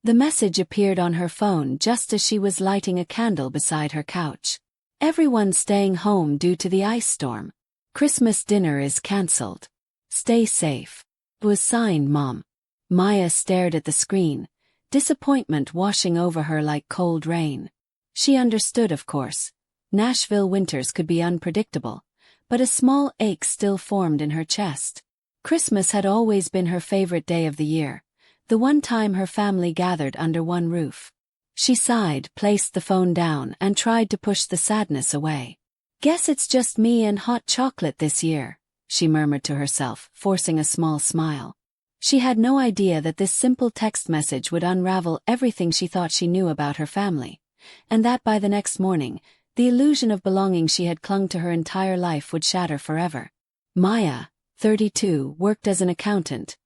The message appeared on her phone just as she was lighting a candle beside her couch. Everyone's staying home due to the ice storm. Christmas dinner is cancelled. Stay safe. It was signed Mom. Maya stared at the screen, disappointment washing over her like cold rain. She understood, of course. Nashville winters could be unpredictable, but a small ache still formed in her chest. Christmas had always been her favorite day of the year, the one time her family gathered under one roof. She sighed, placed the phone down, and tried to push the sadness away. "Guess it's just me and hot chocolate this year," she murmured to herself, forcing a small smile. She had no idea that this simple text message would unravel everything she thought she knew about her family, and that by the next morning, the illusion of belonging she had clung to her entire life would shatter forever. Maya, 32, worked as an accountant,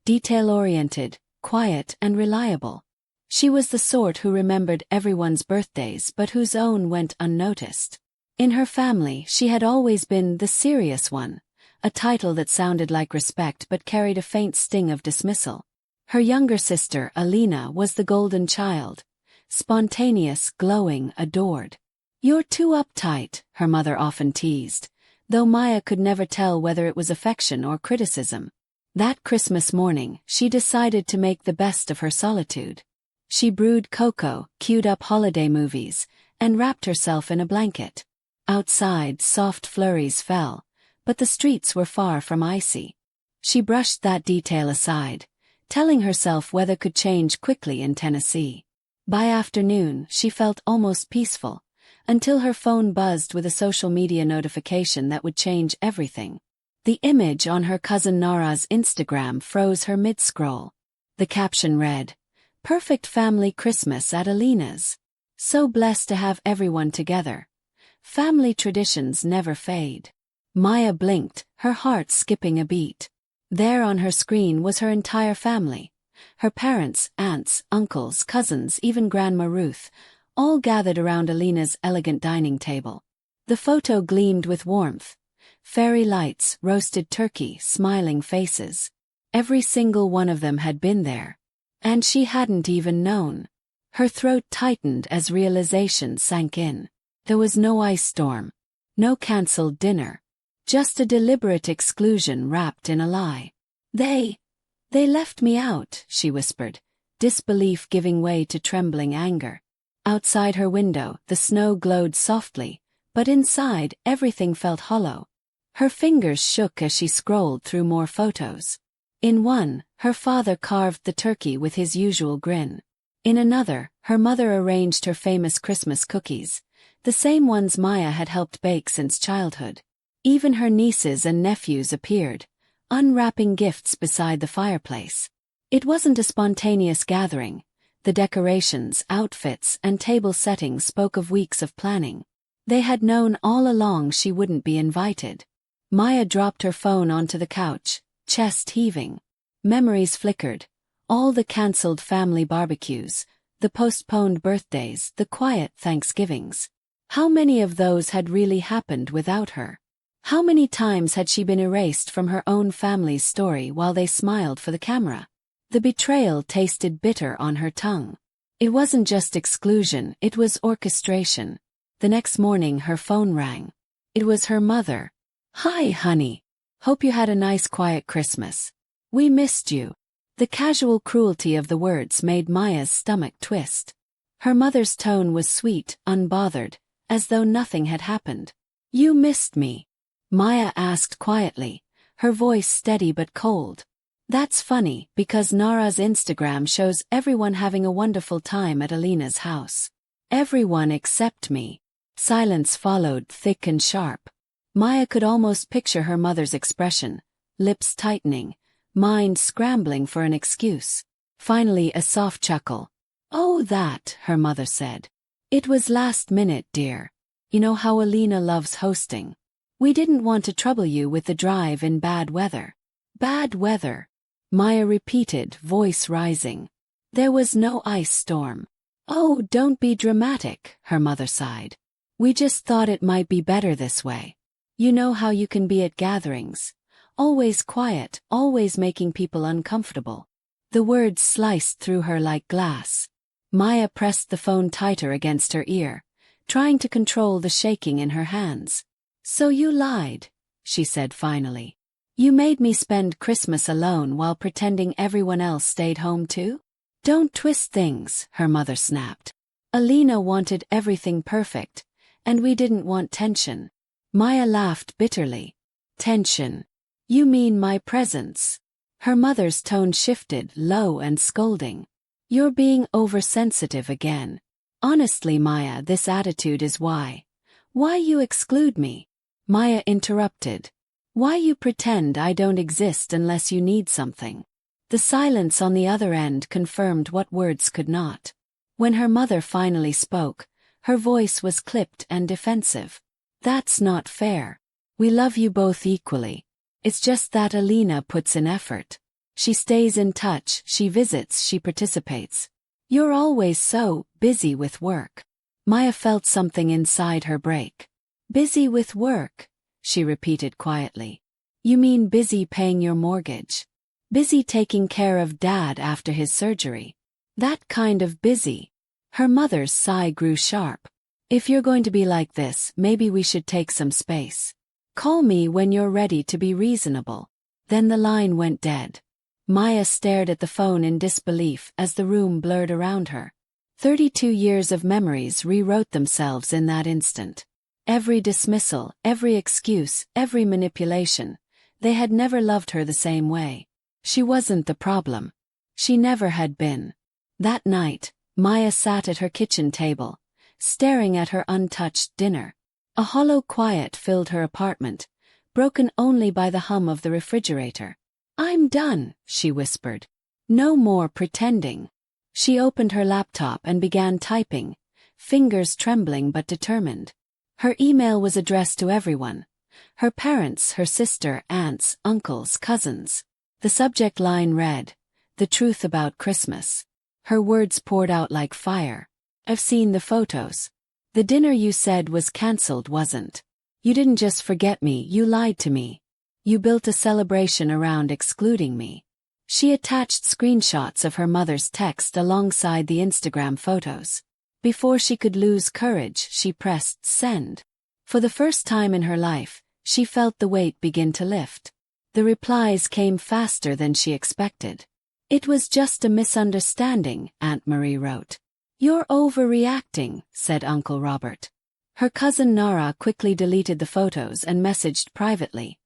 detail-oriented, quiet and reliable. She was the sort who remembered everyone's birthdays but whose own went unnoticed. In her family, she had always been the serious one, a title that sounded like respect but carried a faint sting of dismissal. Her younger sister, Alina, was the golden child, spontaneous, glowing, adored. "You're too uptight," her mother often teased, though Maya could never tell whether it was affection or criticism. That Christmas morning, she decided to make the best of her solitude. She brewed cocoa, queued up holiday movies, and wrapped herself in a blanket. Outside, soft flurries fell, but the streets were far from icy. She brushed that detail aside, telling herself weather could change quickly in Tennessee. By afternoon, she felt almost peaceful, until her phone buzzed with a social media notification that would change everything. The image on her cousin Nara's Instagram froze her mid-scroll. The caption read, "Perfect family Christmas at Alina's. So blessed to have everyone together. Family traditions never fade." Maya blinked, her heart skipping a beat. There on her screen was her entire family. Her parents, aunts, uncles, cousins, even Grandma Ruth, all gathered around Alina's elegant dining table. The photo gleamed with warmth. Fairy lights, roasted turkey, smiling faces. Every single one of them had been there. And she hadn't even known. Her throat tightened as realization sank in. There was no ice storm. No cancelled dinner. Just a deliberate exclusion wrapped in a lie. They left me out," she whispered, disbelief giving way to trembling anger. Outside her window, the snow glowed softly, but inside, everything felt hollow. Her fingers shook as she scrolled through more photos. In one, her father carved the turkey with his usual grin. In another, her mother arranged her famous Christmas cookies, the same ones Maya had helped bake since childhood. Even her nieces and nephews appeared, unwrapping gifts beside the fireplace. It wasn't a spontaneous gathering. The decorations, outfits, and table settings spoke of weeks of planning. They had known all along she wouldn't be invited. Maya dropped her phone onto the couch, chest heaving. Memories flickered. All the cancelled family barbecues, the postponed birthdays, the quiet Thanksgivings. How many of those had really happened without her? How many times had she been erased from her own family's story while they smiled for the camera? The betrayal tasted bitter on her tongue. It wasn't just exclusion, it was orchestration. The next morning her phone rang. It was her mother. "Hi, honey. Hope you had a nice quiet Christmas. We missed you." The casual cruelty of the words made Maya's stomach twist. Her mother's tone was sweet, unbothered, as though nothing had happened. "You missed me?" Maya asked quietly, her voice steady but cold. "That's funny, because Nara's Instagram shows everyone having a wonderful time at Alina's house. Everyone except me." Silence followed, thick and sharp. Maya could almost picture her mother's expression, lips tightening, mind scrambling for an excuse. Finally a soft chuckle. "Oh that," her mother said. "It was last minute, dear. You know how Alina loves hosting. We didn't want to trouble you with the drive in bad weather." "Bad weather," Maya repeated, voice rising. "There was no ice storm." "Oh, don't be dramatic," her mother sighed. "We just thought it might be better this way. You know how you can be at gatherings. Always quiet, always making people uncomfortable." The words sliced through her like glass. Maya pressed the phone tighter against her ear, trying to control the shaking in her hands. "So you lied," she said finally. "You made me spend Christmas alone while pretending everyone else stayed home too?" "Don't twist things," her mother snapped. "Alina wanted everything perfect, and we didn't want tension." Maya laughed bitterly. "Tension? You mean my presence?" Her mother's tone shifted, low and scolding. "You're being oversensitive again. Honestly, Maya, this attitude is why you exclude me." Maya interrupted. "Why you pretend I don't exist unless you need something." The silence on the other end confirmed what words could not. When her mother finally spoke, her voice was clipped and defensive. "That's not fair. We love you both equally. It's just that Alina puts in effort. She stays in touch, she visits, she participates. You're always so busy with work." Maya felt something inside her break. "Busy with work," she repeated quietly. "You mean busy paying your mortgage? Busy taking care of Dad after his surgery? That kind of busy?" Her mother's sigh grew sharp. "If you're going to be like this, maybe we should take some space. Call me when you're ready to be reasonable." Then the line went dead. Maya stared at the phone in disbelief as the room blurred around her. 32 years of memories rewrote themselves in that instant. Every dismissal, every excuse, every manipulation. They had never loved her the same way. She wasn't the problem. She never had been. That night, Maya sat at her kitchen table, staring at her untouched dinner. A hollow quiet filled her apartment, broken only by the hum of the refrigerator. "I'm done," she whispered. "No more pretending." She opened her laptop and began typing, fingers trembling but determined. Her email was addressed to everyone. Her parents, her sister, aunts, uncles, cousins. The subject line read, "The truth about Christmas." Her words poured out like fire. "I've seen the photos. The dinner you said was cancelled wasn't. You didn't just forget me, you lied to me. You built a celebration around excluding me." She attached screenshots of her mother's text alongside the Instagram photos. Before she could lose courage, she pressed send. For the first time in her life, she felt the weight begin to lift. The replies came faster than she expected. "It was just a misunderstanding," Aunt Marie wrote. "You're overreacting," said Uncle Robert. Her cousin Nara quickly deleted the photos and messaged privately.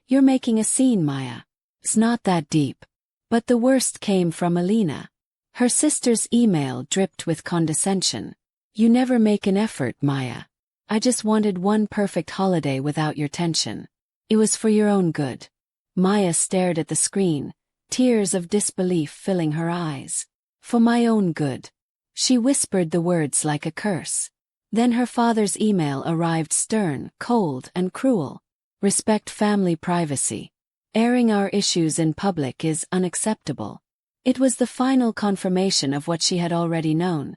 "You're making a scene, Maya. It's not that deep." But the worst came from Alina. Her sister's email dripped with condescension. "You never make an effort, Maya. I just wanted one perfect holiday without your tension. It was for your own good." Maya stared at the screen, tears of disbelief filling her eyes. "For my own good." She whispered the words like a curse. Then her father's email arrived, stern, cold, and cruel. "Respect family privacy. Airing our issues in public is unacceptable." It was the final confirmation of what she had already known.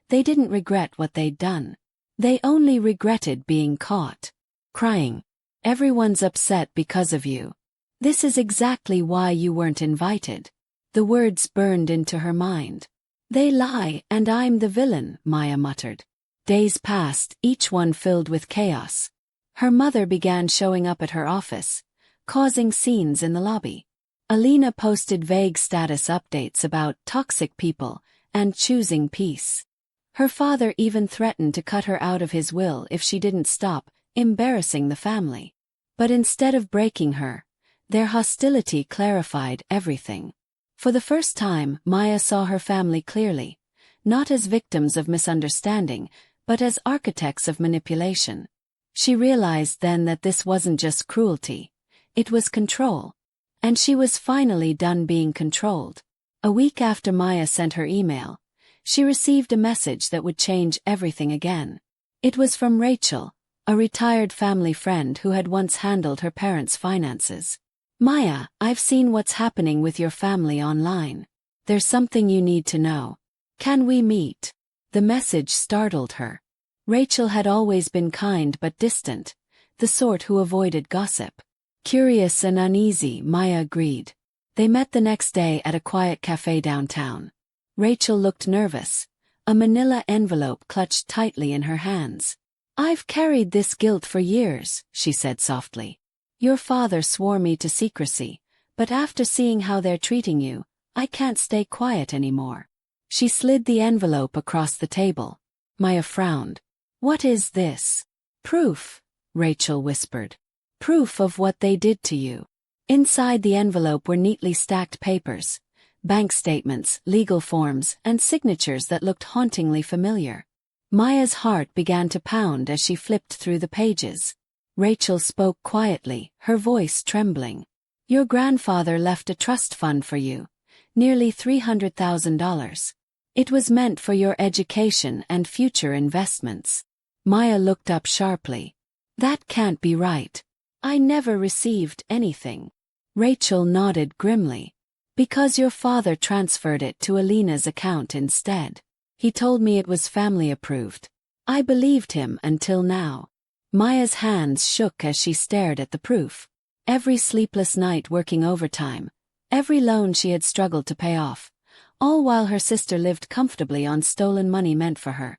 They didn't regret what they'd done. They only regretted being caught. Crying. "Everyone's upset because of you. This is exactly why you weren't invited." The words burned into her mind. "They lie, and I'm the villain," Maya muttered. Days passed, each one filled with chaos. Her mother began showing up at her office, causing scenes in the lobby. Alina posted vague status updates about toxic people and choosing peace. Her father even threatened to cut her out of his will if she didn't stop embarrassing the family. But instead of breaking her, their hostility clarified everything. For the first time, Maya saw her family clearly, not as victims of misunderstanding, but as architects of manipulation. She realized then that this wasn't just cruelty, it was control. And she was finally done being controlled. A week after Maya sent her email, she received a message that would change everything again. It was from Rachel, a retired family friend who had once handled her parents' finances. "Maya, I've seen what's happening with your family online. There's something you need to know. Can we meet?" The message startled her. Rachel had always been kind but distant, the sort who avoided gossip. Curious and uneasy, Maya agreed. They met the next day at a quiet cafe downtown. Rachel looked nervous, a manila envelope clutched tightly in her hands. "I've carried this guilt for years," she said softly. "Your father swore me to secrecy, but after seeing how they're treating you, I can't stay quiet anymore." She slid the envelope across the table. Maya frowned. "What is this?" "Proof," Rachel whispered. "Proof of what they did to you." Inside the envelope were neatly stacked papers, bank statements, legal forms, and signatures that looked hauntingly familiar. Maya's heart began to pound as she flipped through the pages. Rachel spoke quietly, her voice trembling. "Your grandfather left a trust fund for you, nearly $300,000. It was meant for your education and future investments." Maya looked up sharply. "That can't be right. I never received anything." Rachel nodded grimly. "Because your father transferred it to Alina's account instead. He told me it was family approved. I believed him until now." Maya's hands shook as she stared at the proof. Every sleepless night working overtime, every loan she had struggled to pay off, all while her sister lived comfortably on stolen money meant for her.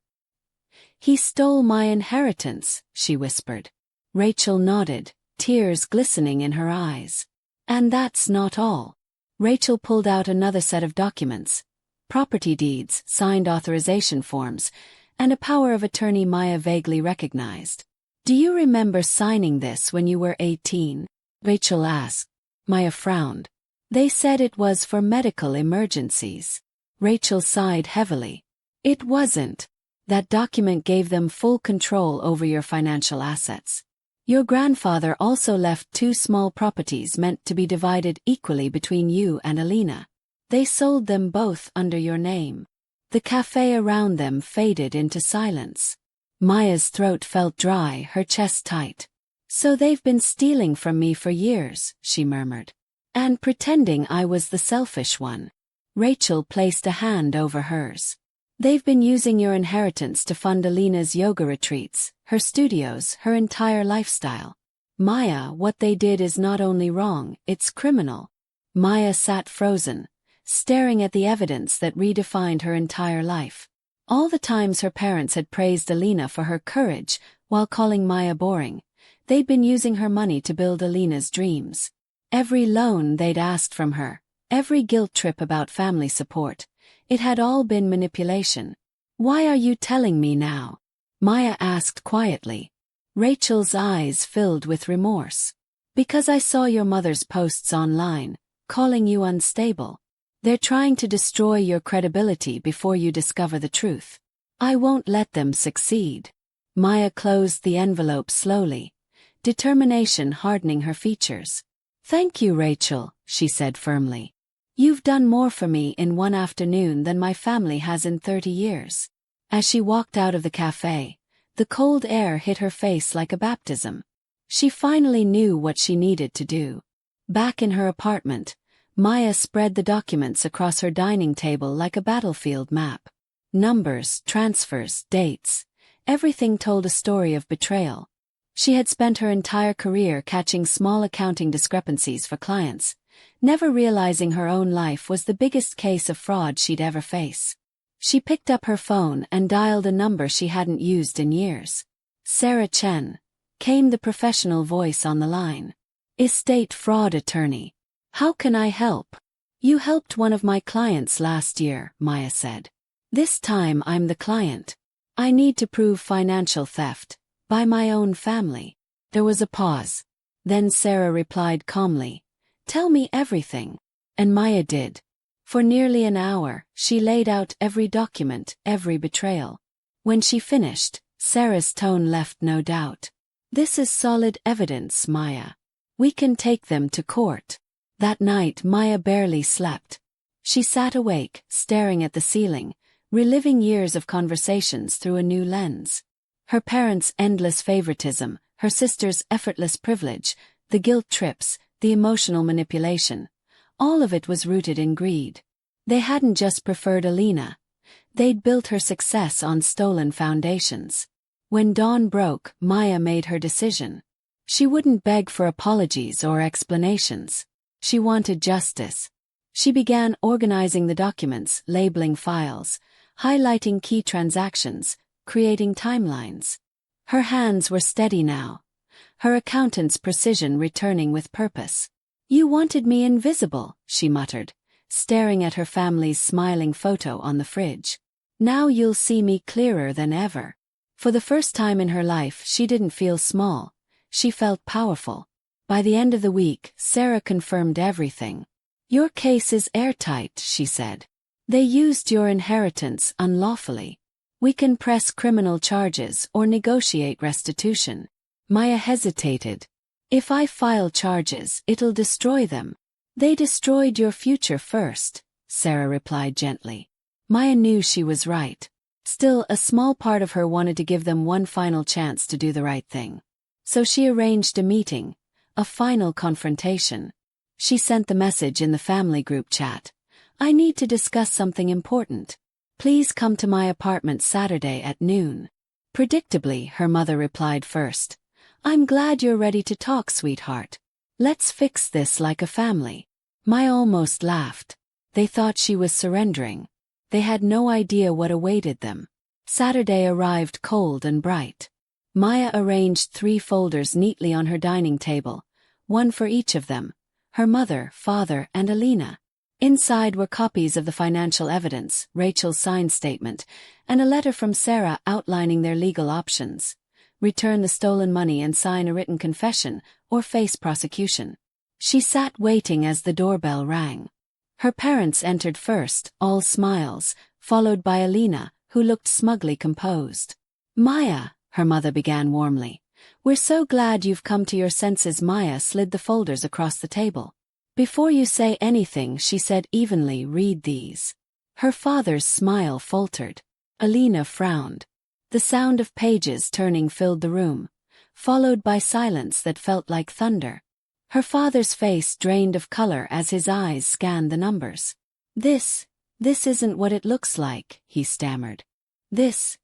"He stole my inheritance," she whispered. Rachel nodded, tears glistening in her eyes. "And that's not all." Rachel pulled out another set of documents, property deeds, signed authorization forms, and a power of attorney Maya vaguely recognized. "Do you remember signing this when you were 18? Rachel asked. Maya frowned. "They said it was for medical emergencies." Rachel sighed heavily. "It wasn't. That document gave them full control over your financial assets. Your grandfather also left 2 small properties meant to be divided equally between you and Alina. They sold them both under your name." The cafe around them faded into silence. Maya's throat felt dry, her chest tight. "So they've been stealing from me for years," she murmured. "And pretending I was the selfish one." Rachel placed a hand over hers. "They've been using your inheritance to fund Alina's yoga retreats, her studios, her entire lifestyle. Maya, what they did is not only wrong, it's criminal." Maya sat frozen, staring at the evidence that redefined her entire life. All the times her parents had praised Alina for her courage while calling Maya boring, they'd been using her money to build Alina's dreams. Every loan they'd asked from her, every guilt trip about family support, it had all been manipulation. "Why are you telling me now?" Maya asked quietly. Rachel's eyes filled with remorse. "Because I saw your mother's posts online, calling you unstable. They're trying to destroy your credibility before you discover the truth. I won't let them succeed." Maya closed the envelope slowly, determination hardening her features. "Thank you, Rachel," she said firmly. "You've done more for me in one afternoon than my family has in 30 years. As she walked out of the cafe, the cold air hit her face like a baptism. She finally knew what she needed to do. Back in her apartment, Maya spread the documents across her dining table like a battlefield map. Numbers, transfers, dates, everything told a story of betrayal. She had spent her entire career catching small accounting discrepancies for clients, never realizing her own life was the biggest case of fraud she'd ever face. She picked up her phone and dialed a number she hadn't used in years. "Sarah Chen," came the professional voice on the line. "Estate fraud attorney. How can I help?" "You helped one of my clients last year," Maya said. "This time I'm the client. I need to prove financial theft, by my own family." There was a pause. Then Sarah replied calmly, "Tell me everything." And Maya did. For nearly an hour, she laid out every document, every betrayal. When she finished, Sarah's tone left no doubt. "This is solid evidence, Maya. We can take them to court." That night Maya barely slept. She sat awake, staring at the ceiling, reliving years of conversations through a new lens. Her parents' endless favoritism, her sister's effortless privilege, the guilt trips, the emotional manipulation. All of it was rooted in greed. They hadn't just preferred Alina. They'd built her success on stolen foundations. When dawn broke, Maya made her decision. She wouldn't beg for apologies or explanations. She wanted justice. She began organizing the documents, labeling files, highlighting key transactions, creating timelines. Her hands were steady now, her accountant's precision returning with purpose. "You wanted me invisible," she muttered, staring at her family's smiling photo on the fridge. "Now you'll see me clearer than ever." For the first time in her life, she didn't feel small. She felt powerful. By the end of the week, Sarah confirmed everything. "Your case is airtight," she said. "They used your inheritance unlawfully. We can press criminal charges or negotiate restitution." Maya hesitated. "If I file charges, it'll destroy them." "They destroyed your future first," Sarah replied gently. Maya knew she was right. Still, a small part of her wanted to give them one final chance to do the right thing. So she arranged a meeting, a final confrontation. She sent the message in the family group chat. "I need to discuss something important. Please come to my apartment Saturday at noon." Predictably, her mother replied first. "I'm glad you're ready to talk, sweetheart. Let's fix this like a family." Maya almost laughed. They thought she was surrendering. They had no idea what awaited them. Saturday arrived cold and bright. Maya arranged 3 folders neatly on her dining table, one for each of them, her mother, father, and Alina. Inside were copies of the financial evidence, Rachel's signed statement, and a letter from Sarah outlining their legal options. Return the stolen money and sign a written confession, or face prosecution. She sat waiting as the doorbell rang. Her parents entered first, all smiles, followed by Alina, who looked smugly composed. "Maya," her mother began warmly, "we're so glad you've come to your senses." Maya slid the folders across the table. "Before you say anything," she said evenly, "read these." Her father's smile faltered. Alina frowned. The sound of pages turning filled the room, followed by silence that felt like thunder. Her father's face drained of color as his eyes scanned the numbers. This isn't what it looks like," he stammered. This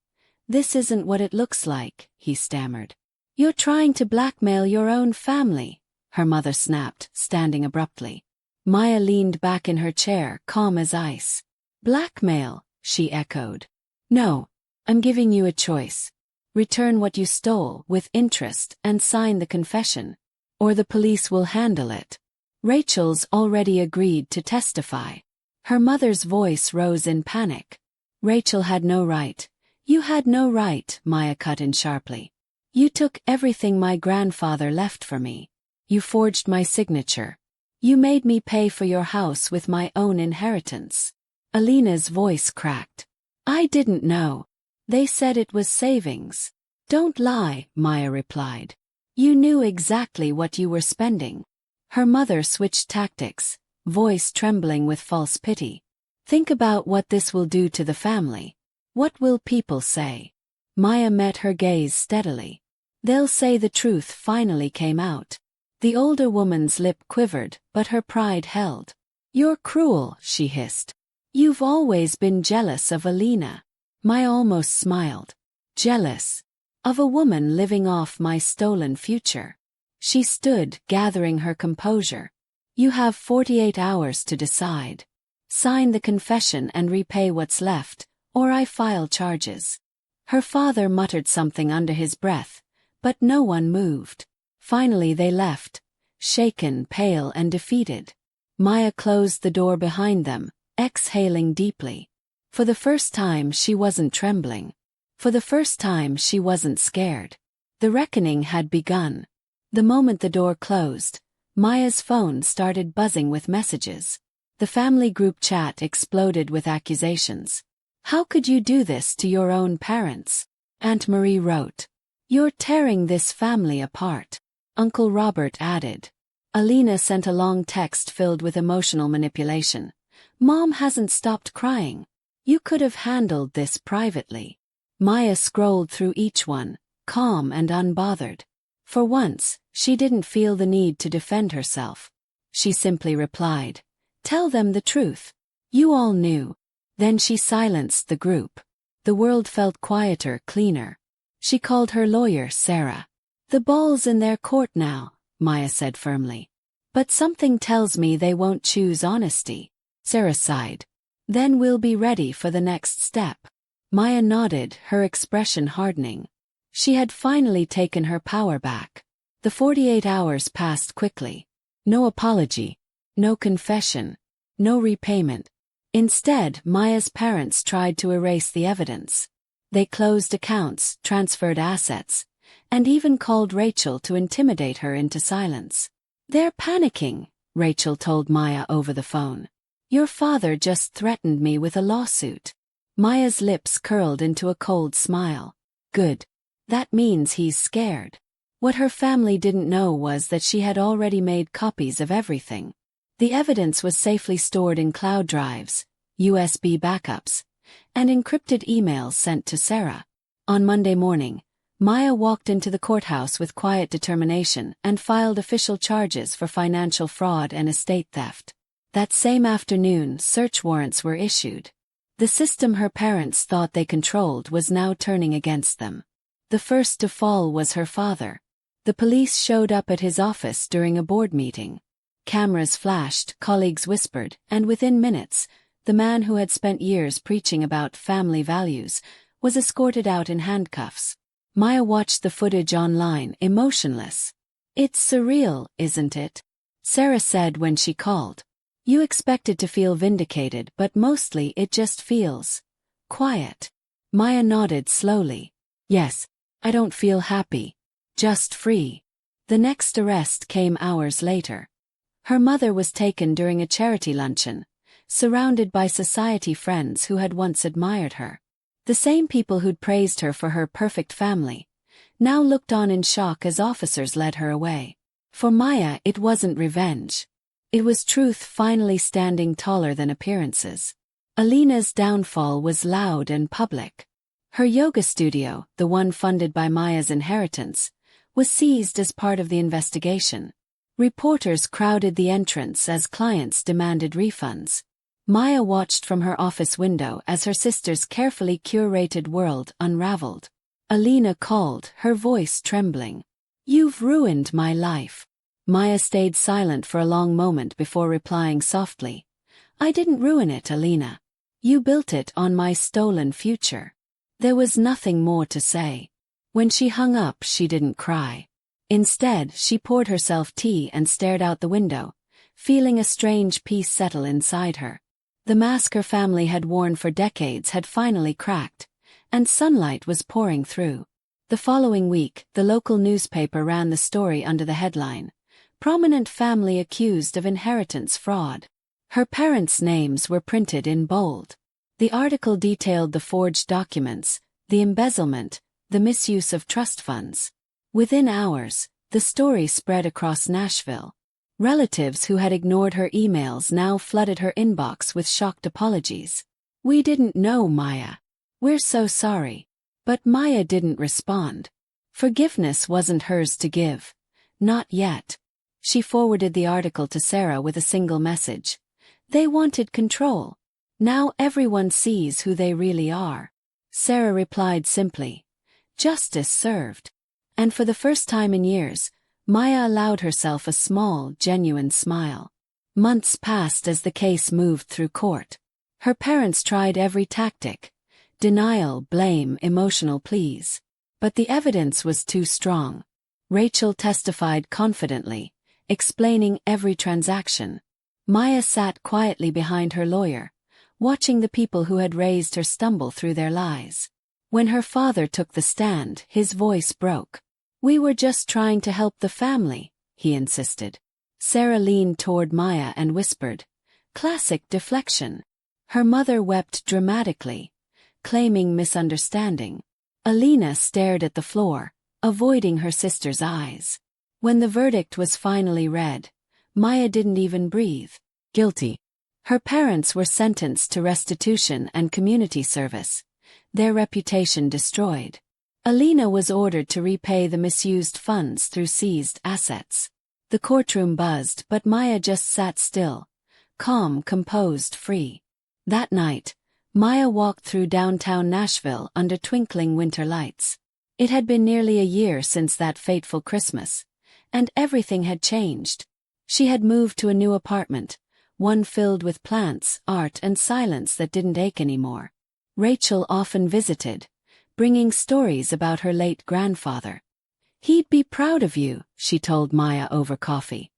isn't what it looks like," he stammered. "You're trying to blackmail your own family," her mother snapped, standing abruptly. Maya leaned back in her chair, calm as ice. "Blackmail," she echoed. "No. I'm giving you a choice. Return what you stole, with interest, and sign the confession. Or the police will handle it. Rachel's already agreed to testify." Her mother's voice rose in panic. "Rachel had no right. You had no right," Maya cut in sharply. "You took everything my grandfather left for me. You forged my signature. You made me pay for your house with my own inheritance." Alina's voice cracked. "I didn't know. They said it was savings." "Don't lie," Maya replied. "You knew exactly what you were spending." Her mother switched tactics, voice trembling with false pity. "Think about what this will do to the family. What will people say?" Maya met her gaze steadily. "They'll say the truth finally came out." The older woman's lip quivered, but her pride held. "You're cruel," she hissed. "You've always been jealous of Alina." Maya almost smiled. "Jealous? Of a woman living off my stolen future." She stood, gathering her composure. "You have 48 hours to decide. Sign the confession and repay what's left, or I file charges." Her father muttered something under his breath, but no one moved. Finally they left, shaken, pale, and defeated. Maya closed the door behind them, exhaling deeply. For the first time she wasn't trembling. For the first time she wasn't scared. The reckoning had begun. The moment the door closed, Maya's phone started buzzing with messages. The family group chat exploded with accusations. "How could you do this to your own parents?" Aunt Marie wrote. "You're tearing this family apart." Uncle Robert added. Alina sent a long text filled with emotional manipulation. "Mom hasn't stopped crying. You could have handled this privately." Maya scrolled through each one, calm and unbothered. For once, she didn't feel the need to defend herself. She simply replied, "Tell them the truth. You all knew." Then she silenced the group. The world felt quieter, cleaner. She called her lawyer Sarah. "The ball's in their court now," Maya said firmly. But something tells me they won't choose honesty. Sarah sighed. Then we'll be ready for the next step. Maya nodded, her expression hardening. She had finally taken her power back. The 48 hours passed quickly. No apology. No confession. No repayment. Instead, Maya's parents tried to erase the evidence. They closed accounts, transferred assets, and even called Rachel to intimidate her into silence. "They're panicking," Rachel told Maya over the phone. "Your father just threatened me with a lawsuit." Maya's lips curled into a cold smile. Good. That means he's scared. What her family didn't know was that she had already made copies of everything. The evidence was safely stored in cloud drives, USB backups, and encrypted emails sent to Sarah. On Monday morning, Maya walked into the courthouse with quiet determination and filed official charges for financial fraud and estate theft. That same afternoon, search warrants were issued. The system her parents thought they controlled was now turning against them. The first to fall was her father. The police showed up at his office during a board meeting. Cameras flashed, colleagues whispered, and within minutes, the man who had spent years preaching about family values was escorted out in handcuffs. Maya watched the footage online, emotionless. "It's surreal, isn't it?" Sarah said when she called. "You expected to feel vindicated, but mostly it just feels quiet." Maya nodded slowly. "Yes, I don't feel happy. Just free." The next arrest came hours later. Her mother was taken during a charity luncheon, surrounded by society friends who had once admired her. The same people who'd praised her for her perfect family now looked on in shock as officers led her away. For Maya, it wasn't revenge. It was truth finally standing taller than appearances. Alina's downfall was loud and public. Her yoga studio, the one funded by Maya's inheritance, was seized as part of the investigation. Reporters crowded the entrance as clients demanded refunds. Maya watched from her office window as her sister's carefully curated world unraveled. Alina called, her voice trembling. "You've ruined my life." Maya stayed silent for a long moment before replying softly. "I didn't ruin it, Alina. You built it on my stolen future." There was nothing more to say. When she hung up, she didn't cry. Instead, she poured herself tea and stared out the window, feeling a strange peace settle inside her. The mask her family had worn for decades had finally cracked, and sunlight was pouring through. The following week, the local newspaper ran the story under the headline, "Prominent Family Accused of Inheritance Fraud." Her parents' names were printed in bold. The article detailed the forged documents, the embezzlement, the misuse of trust funds. Within hours, the story spread across Nashville. Relatives who had ignored her emails now flooded her inbox with shocked apologies. "We didn't know, Maya. We're so sorry." But Maya didn't respond. Forgiveness wasn't hers to give. Not yet. She forwarded the article to Sarah with a single message. "They wanted control. Now everyone sees who they really are." Sarah replied simply, "Justice served." And for the first time in years, Maya allowed herself a small, genuine smile. Months passed as the case moved through court. Her parents tried every tactic: denial, blame, emotional pleas. But the evidence was too strong. Rachel testified confidently, explaining every transaction. Maya sat quietly behind her lawyer, watching the people who had raised her stumble through their lies. When her father took the stand, his voice broke. "We were just trying to help the family," he insisted. Sarah leaned toward Maya and whispered, "Classic deflection." Her mother wept dramatically, claiming misunderstanding. Alina stared at the floor, avoiding her sister's eyes. When the verdict was finally read, Maya didn't even breathe. Guilty. Her parents were sentenced to restitution and community service, their reputation destroyed. Alina was ordered to repay the misused funds through seized assets. The courtroom buzzed, but Maya just sat still, calm, composed, free. That night, Maya walked through downtown Nashville under twinkling winter lights. It had been nearly a year since that fateful Christmas, and everything had changed. She had moved to a new apartment, one filled with plants, art, and silence that didn't ache anymore. Rachel often visited, bringing stories about her late grandfather. "He'd be proud of you," she told Maya over coffee.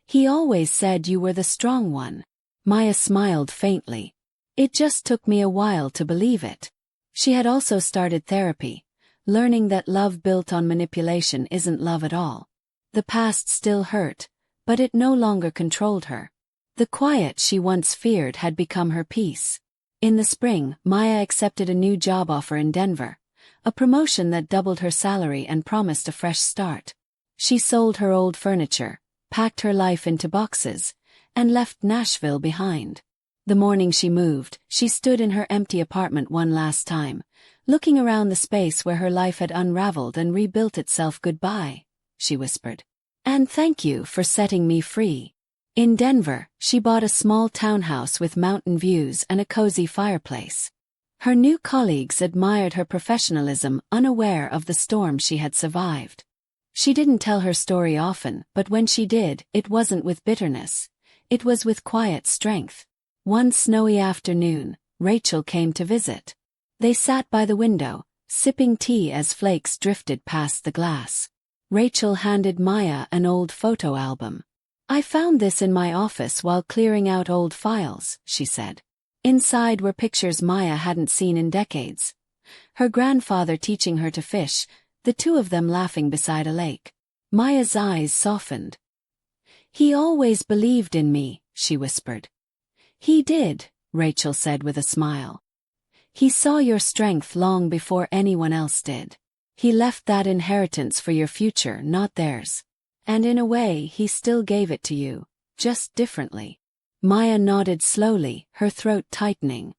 "He always said you were the strong one." Maya smiled faintly. "It just took me a while to believe it." She had also started therapy, learning that love built on manipulation isn't love at all. The past still hurt, but it no longer controlled her. The quiet she once feared had become her peace. In the spring, Maya accepted a new job offer in Denver, a promotion that doubled her salary and promised a fresh start. She sold her old furniture, packed her life into boxes, and left Nashville behind. The morning she moved, she stood in her empty apartment one last time, looking around the space where her life had unraveled and rebuilt itself. "Goodbye," she whispered. "And thank you for setting me free." In Denver, she bought a small townhouse with mountain views and a cozy fireplace. Her new colleagues admired her professionalism, unaware of the storm she had survived. She didn't tell her story often, but when she did, it wasn't with bitterness. It was with quiet strength. One snowy afternoon, Rachel came to visit. They sat by the window, sipping tea as flakes drifted past the glass. Rachel handed Maya an old photo album. "I found this in my office while clearing out old files," she said. Inside were pictures Maya hadn't seen in decades. Her grandfather teaching her to fish, the two of them laughing beside a lake. Maya's eyes softened. "He always believed in me," she whispered. "He did," Rachel said with a smile. "He saw your strength long before anyone else did. He left that inheritance for your future, not theirs. And in a way, he still gave it to you, just differently." Maya nodded slowly, her throat tightening.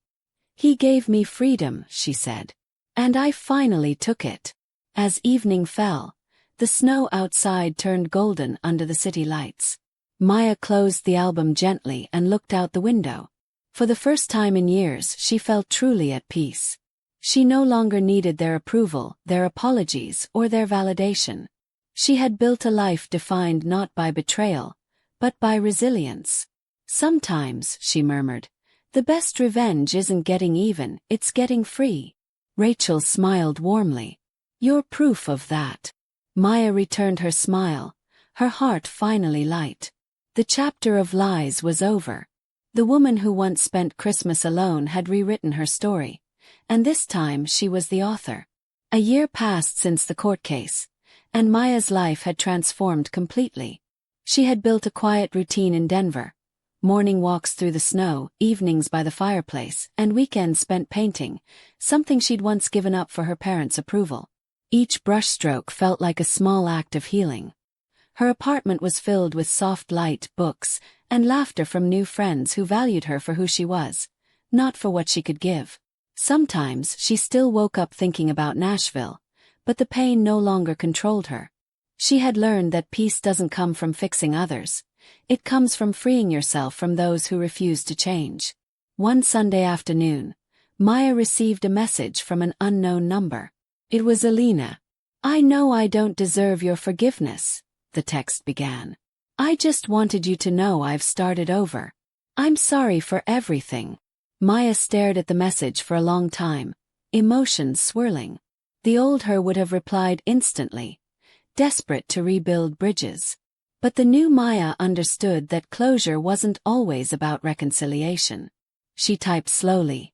"He gave me freedom," she said. "And I finally took it." As evening fell, the snow outside turned golden under the city lights. Maya closed the album gently and looked out the window. For the first time in years, she felt truly at peace. She no longer needed their approval, their apologies, or their validation. She had built a life defined not by betrayal, but by resilience. "Sometimes," she murmured, "the best revenge isn't getting even, it's getting free." Rachel smiled warmly. "You're proof of that." Maya returned her smile, her heart finally light. The chapter of lies was over. The woman who once spent Christmas alone had rewritten her story, and this time she was the author. A year passed since the court case, and Maya's life had transformed completely. She had built a quiet routine in Denver. Morning walks through the snow, evenings by the fireplace, and weekends spent painting, something she'd once given up for her parents' approval. Each brushstroke felt like a small act of healing. Her apartment was filled with soft light, books, and laughter from new friends who valued her for who she was, not for what she could give. Sometimes she still woke up thinking about Nashville, but the pain no longer controlled her. She had learned that peace doesn't come from fixing others. It comes from freeing yourself from those who refuse to change. One Sunday afternoon, Maya received a message from an unknown number. It was Alina. "I know I don't deserve your forgiveness," the text began. "I just wanted you to know I've started over. I'm sorry for everything." Maya stared at the message for a long time, emotions swirling. The old her would have replied instantly, desperate to rebuild bridges. But the new Maya understood that closure wasn't always about reconciliation. She typed slowly,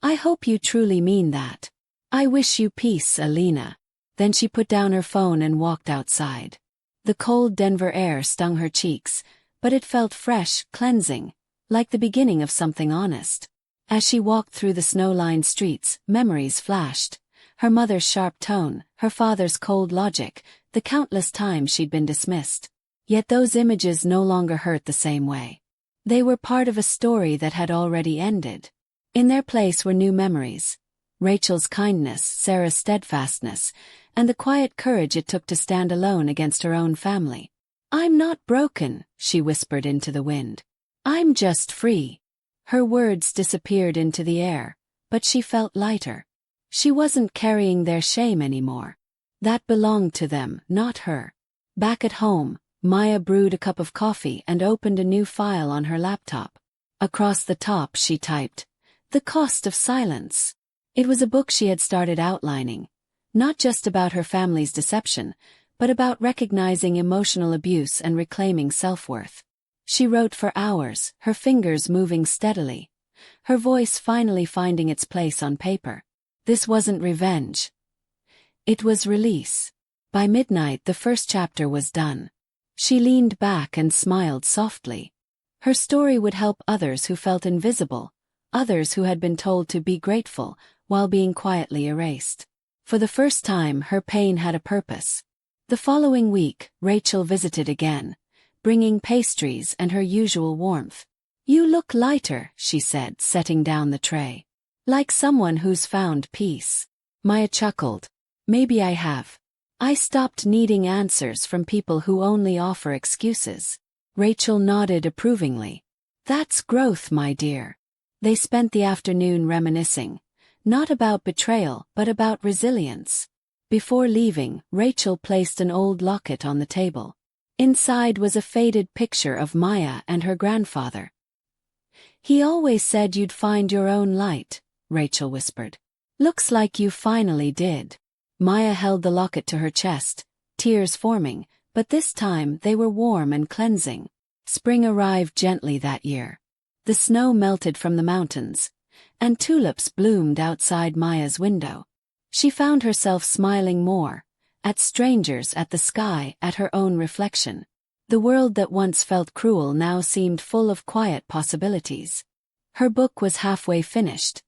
"I hope you truly mean that. I wish you peace, Alina." Then she put down her phone and walked outside. The cold Denver air stung her cheeks, but it felt fresh, cleansing, like the beginning of something honest. As she walked through the snow-lined streets, memories flashed. Her mother's sharp tone, her father's cold logic, the countless times she'd been dismissed. Yet those images no longer hurt the same way. They were part of a story that had already ended. In their place were new memories. Rachel's kindness, Sarah's steadfastness, and the quiet courage it took to stand alone against her own family. "I'm not broken," she whispered into the wind. "I'm just free." Her words disappeared into the air, but she felt lighter. She wasn't carrying their shame anymore. That belonged to them, not her. Back at home, Maya brewed a cup of coffee and opened a new file on her laptop. Across the top she typed, "The Cost of Silence." It was a book she had started outlining, not just about her family's deception, but about recognizing emotional abuse and reclaiming self-worth. She wrote for hours, her fingers moving steadily, her voice finally finding its place on paper. This wasn't revenge. It was release. By midnight the first chapter was done. She leaned back and smiled softly. Her story would help others who felt invisible, others who had been told to be grateful while being quietly erased. For the first time her pain had a purpose. The following week, Rachel visited again, bringing pastries and her usual warmth. "You look lighter," she said, setting down the tray. "Like someone who's found peace." Maya chuckled. "Maybe I have. I stopped needing answers from people who only offer excuses." Rachel nodded approvingly. "That's growth, my dear." They spent the afternoon reminiscing, not about betrayal but about resilience. Before leaving, Rachel placed an old locket on the table. Inside was a faded picture of Maya and her grandfather. "He always said you'd find your own light," Rachel whispered. "Looks like you finally did." Maya held the locket to her chest, tears forming, but this time they were warm and cleansing. Spring arrived gently that year. The snow melted from the mountains, and tulips bloomed outside Maya's window. She found herself smiling more, at strangers, at the sky, at her own reflection. The world that once felt cruel now seemed full of quiet possibilities. Her book was halfway finished,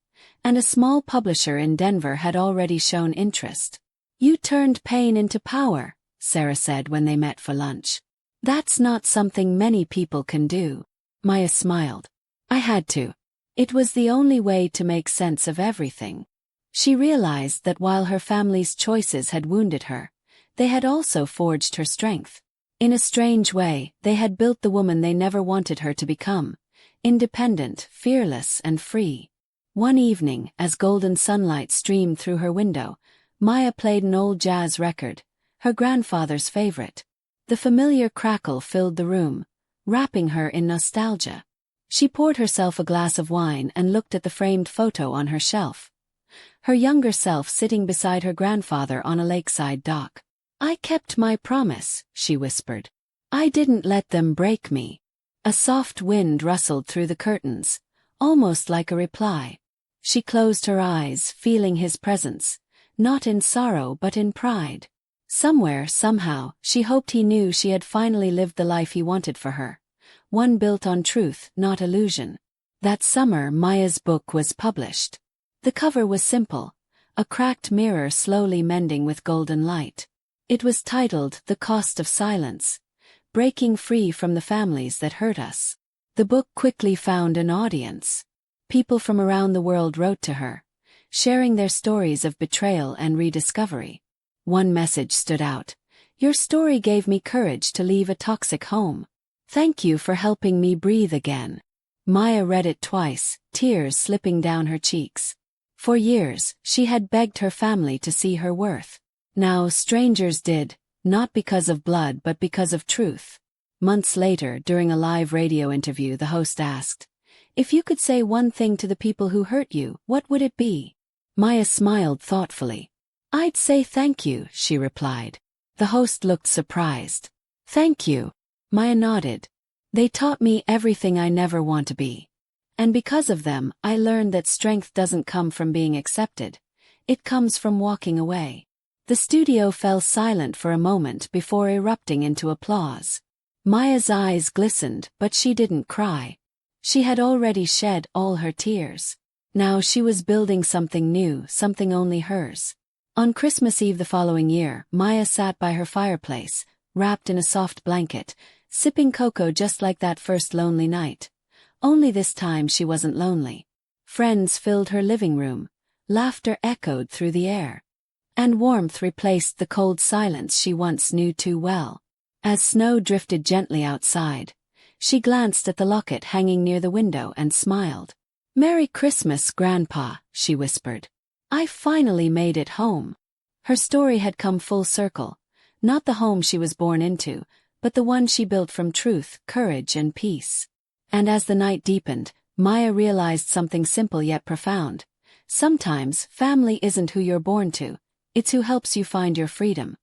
and a small publisher in Denver had already shown interest. "You turned pain into power," Sarah said when they met for lunch. "That's not something many people can do." Maya smiled. "I had to. It was the only way to make sense of everything." She realized that while her family's choices had wounded her, they had also forged her strength. In a strange way, they had built the woman they never wanted her to become, independent, fearless, and free. One evening, as golden sunlight streamed through her window, Maya played an old jazz record, her grandfather's favorite. The familiar crackle filled the room, wrapping her in nostalgia. She poured herself a glass of wine and looked at the framed photo on her shelf. Her younger self sitting beside her grandfather on a lakeside dock. "I kept my promise," she whispered. "I didn't let them break me." A soft wind rustled through the curtains, almost like a reply. She closed her eyes, feeling his presence, not in sorrow but in pride. Somewhere, somehow, she hoped he knew she had finally lived the life he wanted for her, one built on truth, not illusion. That summer, Maya's book was published. The cover was simple, a cracked mirror slowly mending with golden light. It was titled "The Cost of Silence," breaking free from the families that hurt us. The book quickly found an audience. People from around the world wrote to her, sharing their stories of betrayal and rediscovery. One message stood out. "Your story gave me courage to leave a toxic home. Thank you for helping me breathe again." Maya read it twice, tears slipping down her cheeks. For years, she had begged her family to see her worth. Now strangers did, not because of blood but because of truth. Months later, during a live radio interview, the host asked, "If you could say one thing to the people who hurt you, what would it be?" Maya smiled thoughtfully. "I'd say thank you," she replied. The host looked surprised. "Thank you." Maya nodded. "They taught me everything I never want to be. And because of them, I learned that strength doesn't come from being accepted. It comes from walking away." The studio fell silent for a moment before erupting into applause. Maya's eyes glistened, but she didn't cry. She had already shed all her tears. Now she was building something new, something only hers. On Christmas Eve the following year, Maya sat by her fireplace, wrapped in a soft blanket, sipping cocoa just like that first lonely night. Only this time she wasn't lonely. Friends filled her living room, laughter echoed through the air, and warmth replaced the cold silence she once knew too well. As snow drifted gently outside, she glanced at the locket hanging near the window and smiled. "Merry Christmas, Grandpa," she whispered. "I finally made it home." Her story had come full circle, not the home she was born into, but the one she built from truth, courage, and peace. And as the night deepened, Maya realized something simple yet profound. Sometimes, family isn't who you're born to, it's who helps you find your freedom.